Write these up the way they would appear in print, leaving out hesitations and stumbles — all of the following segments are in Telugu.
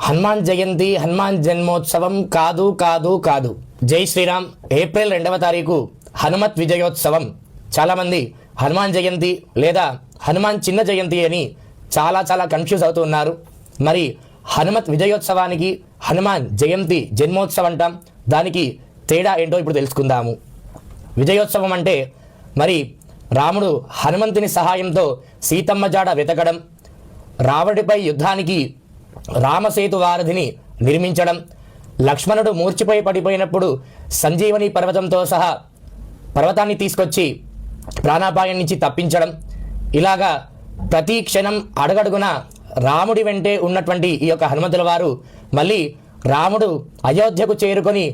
హనుమాన్ జయంతి హనుమాన్ జన్మోత్సవం కాదు కాదు కాదు. జై శ్రీరామ్. ఏప్రిల్ 2వ తారీఖు హనుమత్ విజయోత్సవం. చాలామంది హనుమాన్ జయంతి లేదా హనుమాన్ చిన్న జయంతి అని చాలా కన్ఫ్యూజ్ అవుతూ ఉన్నారు. మరి హనుమత్ విజయోత్సవానికి హనుమాన్ జయంతి జన్మోత్సవం అంటాం, దానికి తేడా ఏంటో ఇప్పుడు తెలుసుకుందాము. విజయోత్సవం అంటే మరి రాముడు హనుమంతుని సహాయంతో సీతమ్మ జాడ వెతకడం, రావణుడిపై యుద్ధానికి రామసేతు వారధిని నిర్మించడం, లక్ష్మణుడు మూర్ఛపై పడిపోయినప్పుడు సంజీవని పర్వతంతో సహా పర్వతాన్ని తీసుకొచ్చి ప్రాణాపాయం నుంచి తప్పించడం, ఇలాగా ప్రతి క్షణం అడుగడుగున రాముడి వెంటే ఉన్నటువంటి ఈ యొక్క హనుమంతుల వారు మళ్ళీ రాముడు అయోధ్యకు చేరుకొని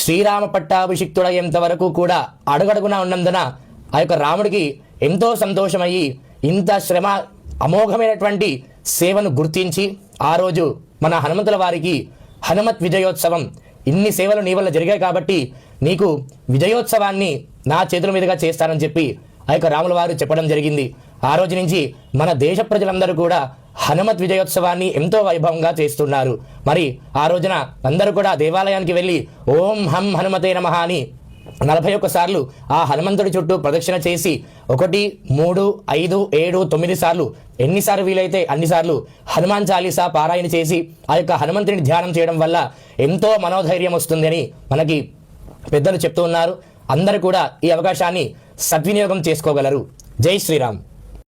శ్రీరామ పట్టాభిషిక్తుడయ్యేంత వరకు కూడా అడుగడుగున ఉన్నందున ఆ యొక్క రాముడికి ఎంతో సంతోషమయ్యి ఇంత శ్రమ అమోఘమైనటువంటి సేవను గుర్తించి ఆ రోజు మన హనుమంతుల వారికి హనుమత్ విజయోత్సవం, ఇన్ని సేవలు నీ వల్ల జరిగాయి కాబట్టి నీకు విజయోత్సవాన్ని నా చేతుల మీదుగా చేస్తానని చెప్పి ఆ యొక్క రాముల వారు చెప్పడం జరిగింది. ఆ రోజు నుంచి మన దేశ ప్రజలందరూ కూడా హనుమత్ విజయోత్సవాన్ని ఎంతో వైభవంగా చేస్తున్నారు. మరి ఆ రోజున అందరూ కూడా దేవాలయానికి వెళ్ళి ఓం హం హనుమతే నమః అని 41 సార్లు ఆ హనుమంతుడి చుట్టూ ప్రదక్షిణ చేసి 1, 3, 5, 7, 9 సార్లు ఎన్నిసార్లు వీలైతే అన్నిసార్లు హనుమాన్ చాలీసా పారాయణ చేసి ఆ యొక్క హనుమంతుడిని ధ్యానం చేయడం వల్ల ఎంతో మనోధైర్యం వస్తుందని మనకి పెద్దలు చెప్తూ ఉన్నారు. అందరూ కూడా ఈ అవకాశాన్ని సద్వినియోగం చేసుకోగలరు. జై శ్రీరామ్.